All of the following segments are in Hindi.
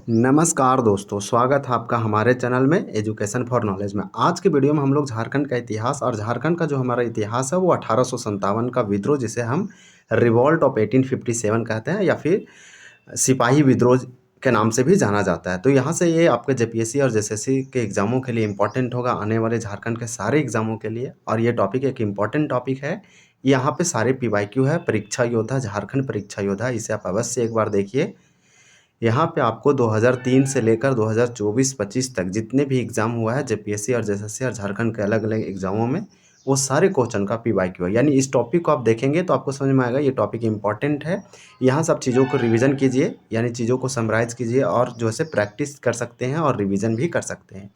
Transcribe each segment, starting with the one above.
नमस्कार दोस्तों, स्वागत है आपका हमारे चैनल में एजुकेशन फॉर नॉलेज में। आज के वीडियो में हम लोग झारखंड का इतिहास और झारखंड का जो हमारा इतिहास है वो 1857 का विद्रोह, जिसे हम रिवॉल्ट ऑफ 1857 कहते हैं या फिर सिपाही विद्रोह के नाम से भी जाना जाता है। तो यहाँ से ये आपके जेपीएससी और जेएसएससी के एग्जामों के लिए इंपॉर्टेंट होगा, आने वाले झारखंड के सारे एग्जामों के लिए। और ये टॉपिक एक इम्पॉर्टेंट टॉपिक है। यहाँ पे सारे पीवाईक्यू है। परीक्षा योद्धा, झारखंड परीक्षा योद्धा, इसे आप अवश्य एक बार देखिए। यहाँ पे आपको 2003 से लेकर 2024-25 तक जितने भी एग्ज़ाम हुआ है जेपीएससी और जेएसएससी और झारखंड के अलग अलग एग्जामों में, वो सारे क्वेश्चन का पीवाईक्यू है। यानी इस टॉपिक को आप देखेंगे तो आपको समझ में आएगा ये टॉपिक इंपॉर्टेंट है। यहाँ सब चीज़ों को रिवीजन कीजिए, यानी चीज़ों को समराइज़ कीजिए और जो है प्रैक्टिस कर सकते हैं और रिवीजन भी कर सकते हैं।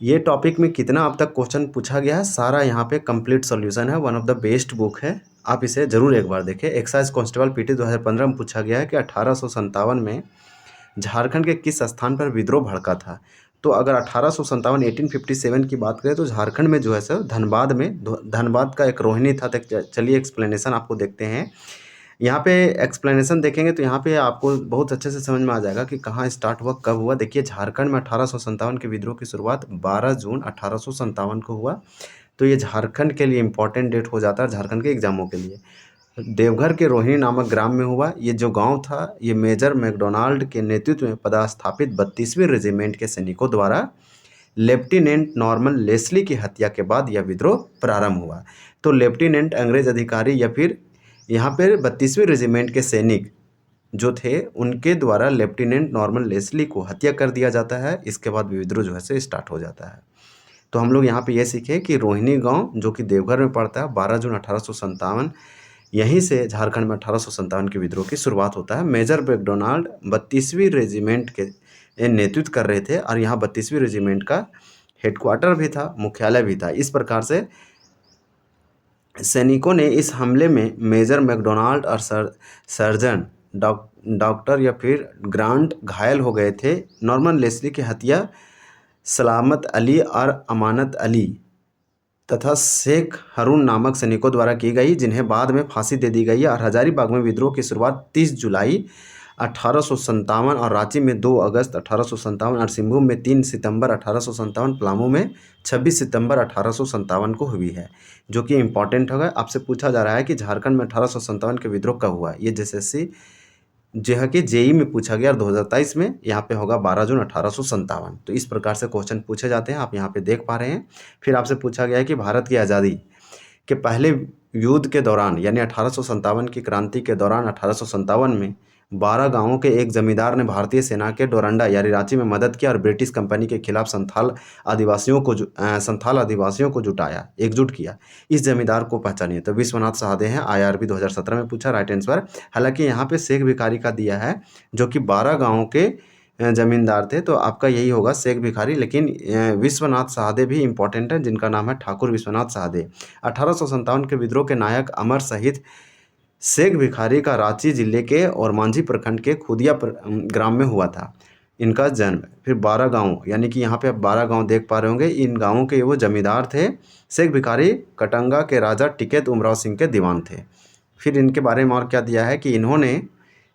ये टॉपिक में कितना अब तक क्वेश्चन पूछा गया है, सारा यहाँ पे कंप्लीट सॉल्यूशन है। One of the best book है, आप इसे ज़रूर एक बार देखें। एक्साइज कांस्टेबल पीटी 2015 में पूछा गया है कि 1857 में झारखंड के किस स्थान पर विद्रोह भड़का था। तो अगर 1857 1857 की बात करें तो झारखंड में जो है सर धनबाद में, धनबाद का एक रोहिणी था। तो चलिए एक्सप्लेनेशन आपको देखते हैं। यहाँ पे एक्सप्लेनेशन देखेंगे तो यहाँ पे आपको बहुत अच्छे से समझ में आ जाएगा कि कहाँ स्टार्ट हुआ, कब हुआ। देखिए, झारखंड में 1857 के विद्रोह की शुरुआत 12 जून 1857 को हुआ। तो ये झारखंड के लिए इंपॉर्टेंट डेट हो जाता है, झारखंड के एग्जामों के लिए। देवघर के रोहिणी नामक ग्राम में हुआ। ये जो गांव था, ये मेजर मैकडोनाल्ड के नेतृत्व में पदस्थापित 32वीं रेजिमेंट के सैनिकों द्वारा लेफ्टिनेंट नॉर्मन लेस्ली की हत्या के बाद यह विद्रोह प्रारंभ हुआ। तो लेफ्टिनेंट अंग्रेज अधिकारी या फिर यहाँ पर 32वीं रेजिमेंट के सैनिक जो थे, उनके द्वारा लेफ्टिनेंट नॉर्मन लेस्ली को हत्या कर दिया जाता है। इसके बाद विद्रोह जो है से स्टार्ट हो जाता है। तो हम लोग यहाँ पे ये सीखे कि रोहिणी गांव जो कि देवघर में पड़ता है, 12 जून 1857, यहीं से झारखंड में 1857 के विद्रोह की शुरुआत होता है। मेजर मैकडोनाल्ड 32वीं रेजिमेंट के नेतृत्व कर रहे थे और यहाँ 32वीं रेजिमेंट का हेडक्वार्टर भी था, मुख्यालय भी था। इस प्रकार से सैनिकों ने इस हमले में मेजर मैकडोनाल्ड और सर्जन डॉक्टर या फिर ग्रांट घायल हो गए थे। नॉर्मन लेस्ली की हत्या सलामत अली और अमानत अली तथा शेख हरून नामक सैनिकों द्वारा की गई, जिन्हें बाद में फांसी दे दी गई। और हजारीबाग में विद्रोह की शुरुआत 30 जुलाई 1857 और रांची में 2 अगस्त 1857 और सिंहभूम में 3 सितंबर 1857, पलामू में 26 सितंबर 1857 को हुई है, जो कि इम्पॉर्टेंट होगा। आपसे पूछा जा रहा है कि झारखंड में 1857 के विद्रोह कब हुआ। ये जेएसएससी जो है कि जेई में पूछा गया और 2023 में यहाँ पे होगा 12 जून 1857। तो इस प्रकार से क्वेश्चन पूछे जाते हैं, आप यहाँ पे देख पा रहे हैं। फिर आपसे पूछा गया है कि भारत की आज़ादी के पहले युद्ध के दौरान, यानी 1857 की क्रांति के दौरान 1857 में 12 गांवों के एक जमींदार ने भारतीय सेना के डोरंडा यानी रांची में मदद किया और ब्रिटिश कंपनी के खिलाफ संथाल आदिवासियों को जुटाया, एकजुट किया। इस जमींदार को पहचानिए। तो विश्वनाथ साहदे हैं। आईआरबी 2017 में पूछा, राइट आंसर। हालांकि यहाँ पे शेख भिखारी का दिया है, जो कि 12 गाँवों के जमींदार थे, तो आपका यही होगा शेख भिखारी। लेकिन विश्वनाथ साहदे भी इंपॉर्टेंट है, जिनका नाम है ठाकुर विश्वनाथ साहदे। 1857 के विद्रोह के नायक अमर शहीद शेख भिखारी का रांची जिले के और मांझी प्रखंड के खुदिया ग्राम में हुआ था इनका जन्म। फिर 12 गांव, यानी कि यहाँ पे आप 12 गांव देख पा रहे होंगे। इन गांवों के वो जमींदार थे। शेख भिखारी कटंगा के राजा टिकैत उमराव सिंह के दीवान थे। फिर इनके बारे में और क्या दिया है कि इन्होंने,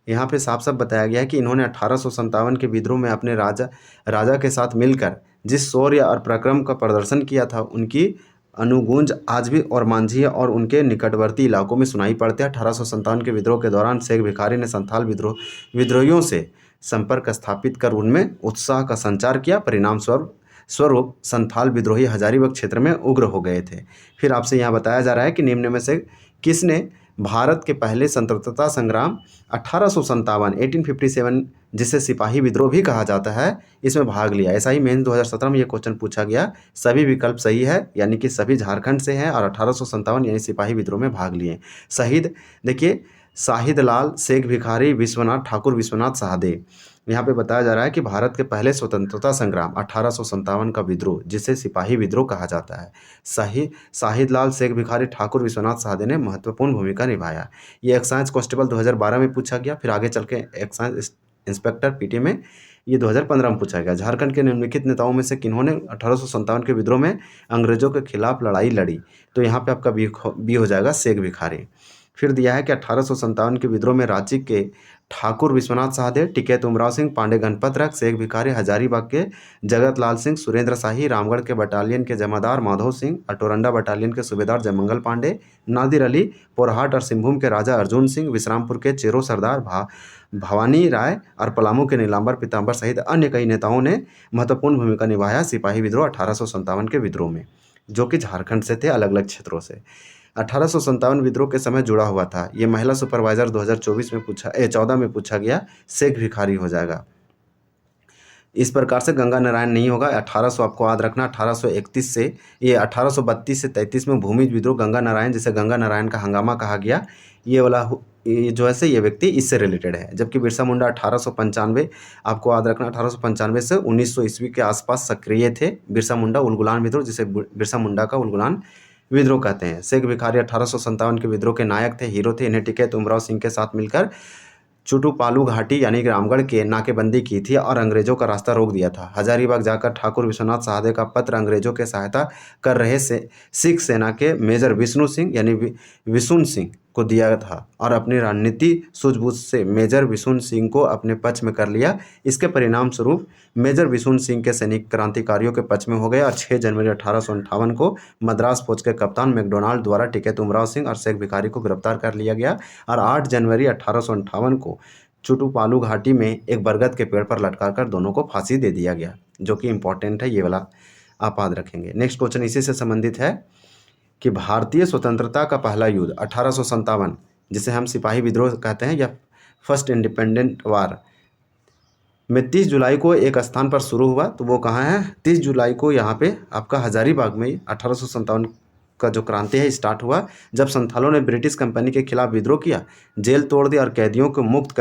यहाँ पे साफ साफ बताया गया है कि इन्होंने 1857 के विद्रोह में अपने राजा के साथ मिलकर जिस शौर्य और पराक्रम का प्रदर्शन किया था, उनकी अनुगूंज आज भी और मांझी और उनके निकटवर्ती इलाकों में सुनाई पड़ते हैं। 1857 के विद्रोह के दौरान शेख भिखारी ने संथाल विद्रोहियों से संपर्क स्थापित कर उनमें उत्साह का संचार किया। परिणाम स्वरूप संथाल विद्रोही हजारीबाग क्षेत्र में उग्र हो गए थे। फिर आपसे यहाँ बताया जा रहा है कि निम्न में से किसने भारत के पहले स्वतंत्रता संग्राम 1857 जिसे सिपाही विद्रोह भी कहा जाता है, इसमें भाग लिया। ऐसा ही मेंस 2017 में ये क्वेश्चन पूछा गया। सभी विकल्प सही है, यानी कि सभी झारखंड से हैं और 1857 यानी सिपाही विद्रोह में भाग लिए। शहीद देखिए, शाहिद लाल, शेख भिखारी, विश्वनाथ ठाकुर विश्वनाथ साहदे। यहाँ पे बताया जा रहा है कि भारत के पहले स्वतंत्रता संग्राम 1857 का विद्रोह, जिसे सिपाही विद्रोह कहा जाता है, शाहिद लाल, शेख भिखारी, ठाकुर विश्वनाथ साहदे ने महत्वपूर्ण भूमिका निभाया। ये एक्साइज कांस्टेबल 2012 में पूछा गया। फिर आगे चल के एक्साइज इंस्पेक्टर पीटी में ये 2015 में पूछा गया। झारखंड के निम्नलिखित नेताओं में से किन्होंने 1857 के विद्रोह में अंग्रेजों के खिलाफ लड़ाई लड़ी। तो यहाँ पे आपका बी हो जाएगा शेख भिखारी। फिर दिया है कि 1857 के विद्रोह में रांची के ठाकुर विश्वनाथ साहदेव, टिकैत उमराव सिंह, पांडे गणपत रख, शेख भिखारी, हजारीबाग के जगत लाल सिंह, सुरेंद्र शाही, रामगढ़ के बटालियन के जमादार माधव सिंह, अटोरंडा बटालियन के सूबेदार जयमंगल पांडे, नादिर अली, पोरहाट और सिंहभूम के राजा अर्जुन सिंह, विश्रामपुर के चेरो सरदार भवानी राय और पलामू के नीलांबर पीताम्बर सहित अन्य कई नेताओं ने महत्वपूर्ण भूमिका निभाया सिपाही विद्रोह 1857 के विद्रोह में, जो कि झारखंड से थे, अलग अलग क्षेत्रों से। 1857 विद्रोह के समय जुड़ा हुआ था। ये महिला सुपरवाइजर 2024 में 14 में पूछा गया, शेख भिखारी हो जाएगा। इस प्रकार से गंगा नारायण नहीं होगा। 1800 आपको याद रखना, 1831 से ये 1832 से 33 में भूमिज विद्रोह गंगा नारायण, जिसे गंगा नारायण का हंगामा कहा गया, ये वाला ये जो है से ये व्यक्ति इससे रिलेटेड है। जबकि बिरसा मुंडा 1895 आपको याद रखना, 1895 से 1900 ईस्वी के आसपास सक्रिय थे। बिरसा मुंडा उलगुलान विद्रोह, जिसे बिरसा मुंडा का उलगुलान विद्रोह कहते हैं। शेख भिखारी 1857 के विद्रोह के नायक थे, हीरो थे। इन्हें टिकैत उमराव सिंह के साथ मिलकर चुटुपालू घाटी यानी कि रामगढ़ के नाकेबंदी की थी और अंग्रेजों का रास्ता रोक दिया था। हजारीबाग जाकर ठाकुर विश्वनाथ साहदेव का पत्र अंग्रेजों के सहायता कर रहे सिख सेना के मेजर विष्णु सिंह यानी विशुन सिंह को दिया था और अपनी रणनीति सूझबूझ से मेजर विशुन सिंह को अपने पक्ष में कर लिया। इसके परिणाम स्वरूप मेजर विशुन सिंह के सैनिक क्रांतिकारियों के पक्ष में हो गए और 6 जनवरी 1858 को मद्रास फौज के कप्तान मैकडोनाल्ड द्वारा टिकैत उमराव सिंह और शेख भिखारी को गिरफ्तार कर लिया गया और 8 जनवरी 1858 को चुटुपालू घाटी में एक बरगद के पेड़ पर लटकाकर दोनों को फांसी दे दिया गया, जो कि इंपॉर्टेंट है, ये वाला आप याद रखेंगे। नेक्स्ट क्वेश्चन इसी से संबंधित है कि भारतीय स्वतंत्रता का पहला युद्ध 1857, जिसे हम सिपाही विद्रोह कहते हैं या फर्स्ट इंडिपेंडेंट वार, में 30 जुलाई को एक स्थान पर शुरू हुआ। तो वो कहाँ है? 30 जुलाई को यहाँ पे आपका हजारीबाग में 1857 का जो क्रांति है स्टार्ट हुआ, जब संथालों ने ब्रिटिश कंपनी के खिलाफ विद्रोह किया, जेल तोड़ दिया और कैदियों को मुक्त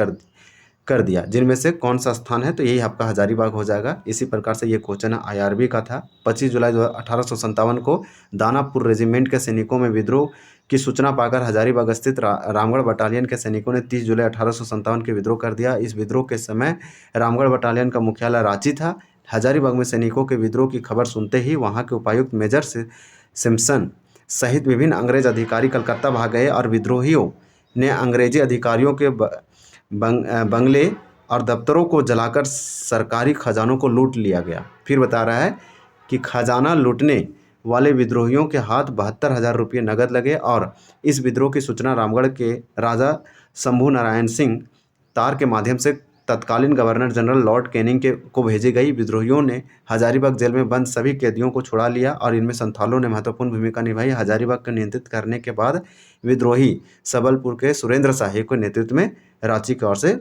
कर दिया। जिनमें से कौन सा स्थान है? तो यही आपका हजारीबाग हो जाएगा। इसी प्रकार से ये क्वेश्चन IRB का था। 25 जुलाई 1857 को दानापुर रेजिमेंट के सैनिकों में विद्रोह की सूचना पाकर हजारीबाग स्थित रामगढ़ बटालियन के सैनिकों ने 30 जुलाई 1857 के विद्रोह कर दिया। इस विद्रोह के समय रामगढ़ बटालियन का मुख्यालय रांची था। हजारीबाग में सैनिकों के विद्रोह की खबर सुनते ही वहाँ के उपायुक्त मेजर सिम्पसन सहित विभिन्न अंग्रेज अधिकारी कलकत्ता भाग गए और विद्रोहियों ने अंग्रेजी अधिकारियों के बंगले और दफ्तरों को जलाकर सरकारी खजानों को लूट लिया गया। फिर बता रहा है कि खजाना लूटने वाले विद्रोहियों के हाथ 72,000 रुपये नगद लगे और इस विद्रोह की सूचना रामगढ़ के राजा शंभू नारायण सिंह तार के माध्यम से तत्कालीन गवर्नर जनरल लॉर्ड कैनिंग को भेजी गई। विद्रोहियों ने हजारीबाग जेल में बंद सभी कैदियों को छुड़ा लिया और इनमें संथालों ने महत्वपूर्ण भूमिका निभाई। हजारीबाग को नियंत्रित करने के बाद विद्रोही सबलपुर के सुरेंद्र शाही के नेतृत्व में रांची की ओर से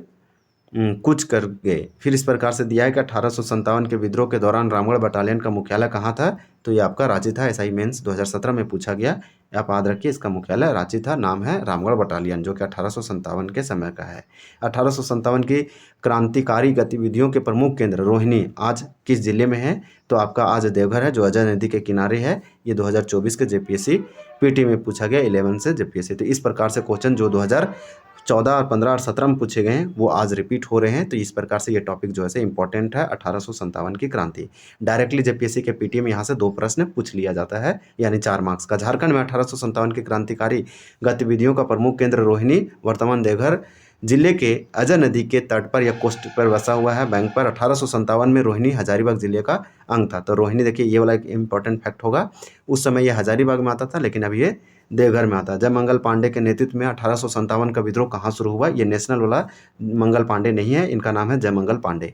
कूच कर गए। फिर इस प्रकार से दिया है कि 1857 के विद्रोह के दौरान रामगढ़ बटालियन का मुख्यालय कहाँ था? तो ये आपका रांची था। SI मेंस 2017 में पूछा गया, आप याद रखिए, इसका मुख्यालय रांची था, नाम है रामगढ़ बटालियन, जो कि 1857 के समय का है। 1857 की क्रांतिकारी गतिविधियों के प्रमुख केंद्र रोहिणी आज किस जिले में है? तो आपका आज देवघर है, जो अजय नदी के किनारे है। ये 2024 के JPSC PT में पूछा गया, 11 से JPSC। तो इस प्रकार से क्वेश्चन जो 2014 और 15 और 17 में पूछे गए हैं वो आज रिपीट हो रहे हैं। तो इस प्रकार से ये टॉपिक जो है इंपॉर्टेंट है, 1857 की क्रांति। डायरेक्टली JPSC के PT में यहाँ से 2 प्रश्न पूछ लिया जाता है, यानी 4 मार्क्स का। झारखंड में 1857 की क्रांतिकारी गतिविधियों का प्रमुख केंद्र रोहिणी वर्तमान देवघर जिले के अजय नदी के तट पर या कोस्ट पर बसा हुआ है, बैंक पर। 1857 में रोहिणी हजारीबाग जिले का अंग था। तो रोहिणी देखिए, ये वाला एक इंपॉर्टेंट फैक्ट होगा, उस समय ये हजारीबाग में आता था, लेकिन अब ये देवघर में आता है। जयमंगल पांडे के नेतृत्व में 1857 का विद्रोह कहाँ शुरू हुआ? ये नेशनल वाला मंगल पांडे नहीं है, इनका नाम है जयमंगल पांडे।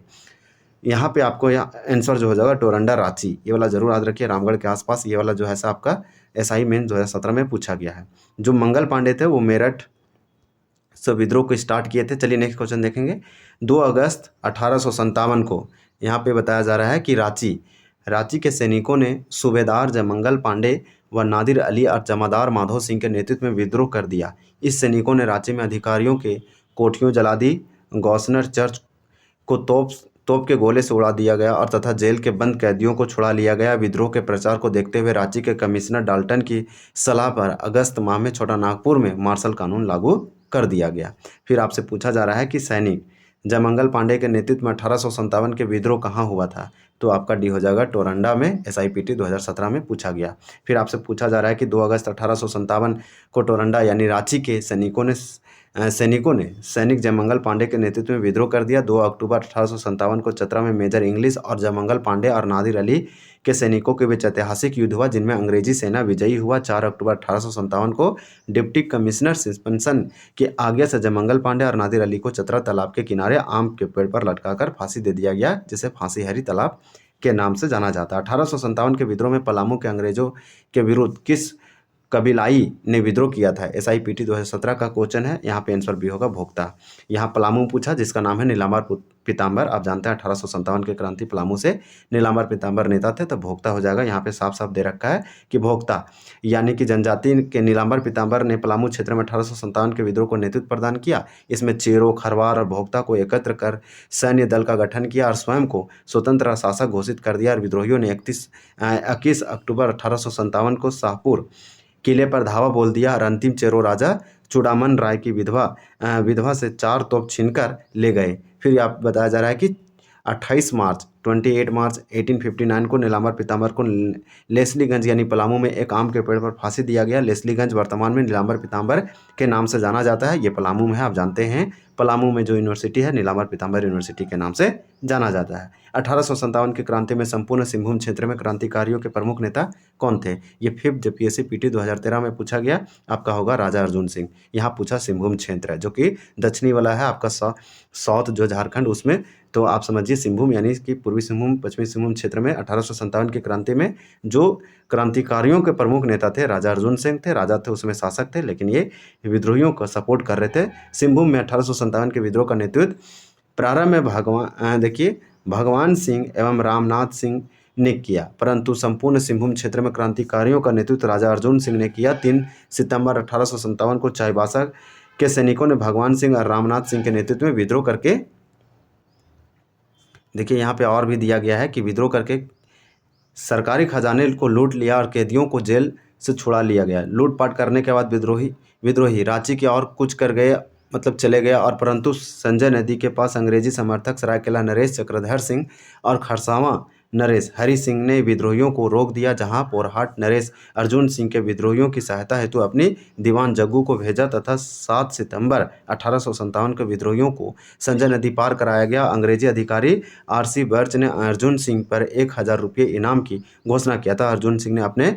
यहाँ पे आपको यहाँ आंसर जो हो जाएगा टोरंडा रांची, ये वाला जरूर याद रखिए, रामगढ़ के आसपास। ये वाला जो है आपका SI मेन 2017 में पूछा गया है। जो मंगल पांडे थे वो मेरठ से विद्रोह को स्टार्ट किए थे। चलिए नेक्स्ट क्वेश्चन देखेंगे। 2 अगस्त 1857 को यहाँ पे बताया जा रहा है कि रांची के सैनिकों ने सूबेदार जयमंगल पांडे व नादिर अली और जमादार माधव सिंह के नेतृत्व में विद्रोह कर दिया। इस सैनिकों ने रांची में अधिकारियों के कोठियों जला दी, गौसनर चर्च को तोप के गोले से उड़ा दिया गया और तथा जेल के बंद कैदियों को छुड़ा लिया गया। विद्रोह के प्रचार को देखते हुए रांची के कमिश्नर डाल्टन की सलाह पर अगस्त माह में छोटा नागपुर में मार्शल कानून लागू कर दिया गया। फिर आपसे पूछा जा रहा है कि सैनिक जयमंगल पांडे के नेतृत्व में 1857 के विद्रोह कहाँ हुआ था? तो आपका डी हो जाएगा टोरंडा में, SIPT 2017 में पूछा गया। फिर आपसे पूछा जा रहा है कि 2 अगस्त 1857 को टोरंडा यानी रांची के सैनिक जयमंगल पांडे के नेतृत्व में विद्रोह कर दिया। 2 अक्टूबर 1857 को चतरा में मेजर इंग्लिश और जयमंगल पांडे और नादिर अली के सैनिकों के बीच ऐतिहासिक युद्ध हुआ, जिनमें अंग्रेजी सेना विजयी हुआ। 4 अक्टूबर 1857 को डिप्टी कमिश्नर सस्पेंशन के आज्ञा से जयमंगल पांडे और नादिर अली को चतरा तालाब के किनारे आम के पेड़ पर लटकाकर फांसी दे दिया गया, जिसे फांसी हरी तालाब के नाम से जाना जाता है। 1857 के विद्रोह में पलामू के अंग्रेजों के विरुद्ध किस कबीलाई ने विद्रोह किया था? SIPT 2017 का क्वेश्चन है। यहाँ पे आंसर बी होगा भोक्ता। यहाँ पलामू पूछा जिसका नाम है नीलांबर पीताम्बर। आप जानते हैं 1857 के क्रांति पलामू से नीलांबर पीताम्बर नेता थे, तो भोक्ता हो जाएगा। यहाँ पे साफ साफ दे रखा है कि भोक्ता यानी कि जनजाति के नीलांबर पीताम्बर ने पलामू क्षेत्र में 1857 के विद्रोह को नेतृत्व प्रदान किया। इसमें चेरो, खरवार और भोक्ता को एकत्र कर सैन्य दल का गठन किया और स्वयं को स्वतंत्र शासक घोषित कर दिया। और विद्रोहियों ने 21 अक्टूबर 1857 को शाहपुर किले पर धावा बोल दिया और अंतिम चेरो राजा चूड़ामन राय की विधवा से 4 तोप छीनकर ले गए। फिर आप बताया जा रहा है कि 28 मार्च 1859 को नीलांबर पीताम्बर को लेस्लीगंज यानी पलामू में एक आम के पेड़ पर फांसी दिया गया। लेस्लीगंज वर्तमान में नीलांबर पीताम्बर के नाम से जाना जाता है। ये पलामू में है, आप जानते हैं। पलामू में जो यूनिवर्सिटी है नीलांबर पीताम्बर यूनिवर्सिटी के नाम से जाना जाता है। 1857 की क्रांति में संपूर्ण सिंहभूम क्षेत्र में क्रांतिकारियों के प्रमुख नेता कौन थे? ये 5th PSC-PT 2013 में पूछा गया। आपका होगा राजा अर्जुन सिंह। यहाँ पूछा सिंहभूम क्षेत्र है, जो कि दक्षिणी वाला है आपका साउथ जो झारखंड, उसमें तो आप समझिए सिंहभूम यानी कि पूर्वी सिंहभूम, पश्चिमी सिंहभूम क्षेत्र में 1857 की क्रांति में जो क्रांतिकारियों के प्रमुख नेता थे राजा अर्जुन सिंह थे। राजा थे, उसमें शासक थे, लेकिन ये विद्रोहियों को सपोर्ट कर रहे थे। सिंहभूम में 1857 के विद्रोह का नेतृत्व प्रारंभ में भगवान सिंह एवं रामनाथ सिंह ने किया, परंतु संपूर्ण सिंहभूम क्षेत्र में क्रांतिकारियों का नेतृत्व राजा अर्जुन सिंह ने किया। 3 सितंबर 1857 को चाईबासा के सैनिकों ने भगवान सिंह और रामनाथ सिंह के नेतृत्व में विद्रोह करके, देखिए यहाँ पे और भी दिया गया है कि विद्रोह करके सरकारी खजाने को लूट लिया और कैदियों को जेल से छुड़ा लिया गया। लूटपाट करने के बाद विद्रोही रांची के और कुछ कर गए, मतलब चले गए। और परंतु संजय नदी के पास अंग्रेजी समर्थक सरायकेला नरेश, चक्रधर सिंह और खरसावां नरेश हरि सिंह ने विद्रोहियों को रोक दिया, जहां पोरहाट नरेश अर्जुन सिंह के विद्रोहियों की सहायता हेतु अपनी दीवान जग्गू को भेजा तथा 7 सितंबर 1857 के विद्रोहियों को संजय नदी पार कराया गया। अंग्रेजी अधिकारी RC बर्च ने अर्जुन सिंह पर 1000 रुपये इनाम की घोषणा किया था। अर्जुन सिंह ने अपने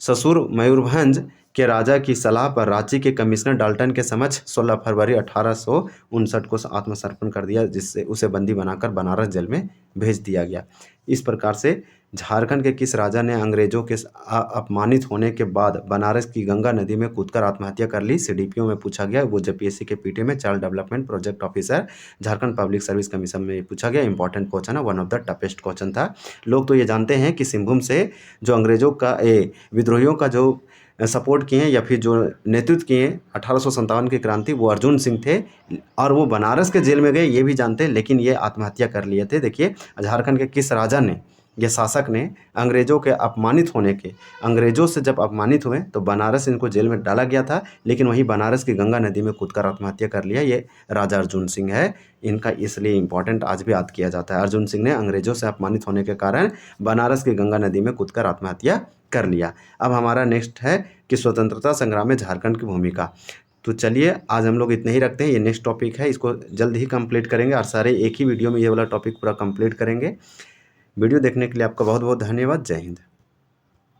ससुर मयूरभंज के राजा की सलाह पर रांची के कमिश्नर डाल्टन के समक्ष 16 फरवरी 1859 को आत्मसमर्पण कर दिया, जिससे उसे बंदी बनाकर बनारस जेल में भेज दिया गया। इस प्रकार से झारखंड के किस राजा ने अंग्रेजों के अपमानित होने के बाद बनारस की गंगा नदी में कूदकर आत्महत्या कर ली? CDPO में पूछा गया। वो JPSC के PT में child development project officer, Jharkhand public service commission में पूछा गया। इंपॉर्टेंट क्वेश्चन है, one of the toughest question था। लोग तो ये जानते हैं कि सिंहभूम से जो अंग्रेजों का विद्रोहियों का जो सपोर्ट किए या फिर जो नेतृत्व किए 1857 की क्रांति, वो अर्जुन सिंह थे और वो बनारस के जेल में गए, ये भी जानते हैं, लेकिन ये आत्महत्या कर लिए थे। देखिए झारखंड के किस राजा ने या शासक ने अंग्रेजों से जब अपमानित हुए तो बनारस इनको जेल में डाला गया था, लेकिन वहीं बनारस की गंगा नदी में कूदकर आत्महत्या कर लिया। ये राजा अर्जुन सिंह है। इनका इसलिए इंपॉर्टेंट आज भी याद किया जाता है। अर्जुन सिंह ने अंग्रेजों से अपमानित होने के कारण बनारस की गंगा नदी में कूदकर आत्महत्या कर लिया। अब हमारा नेक्स्ट है कि स्वतंत्रता संग्राम में झारखंड की भूमिका। तो चलिए आज हम लोग इतने ही रखते हैं। ये नेक्स्ट टॉपिक है, इसको जल्द ही कंप्लीट करेंगे और सारे एक ही वीडियो में ये वाला टॉपिक पूरा कंप्लीट करेंगे। वीडियो देखने के लिए आपका बहुत बहुत धन्यवाद। जय हिंद।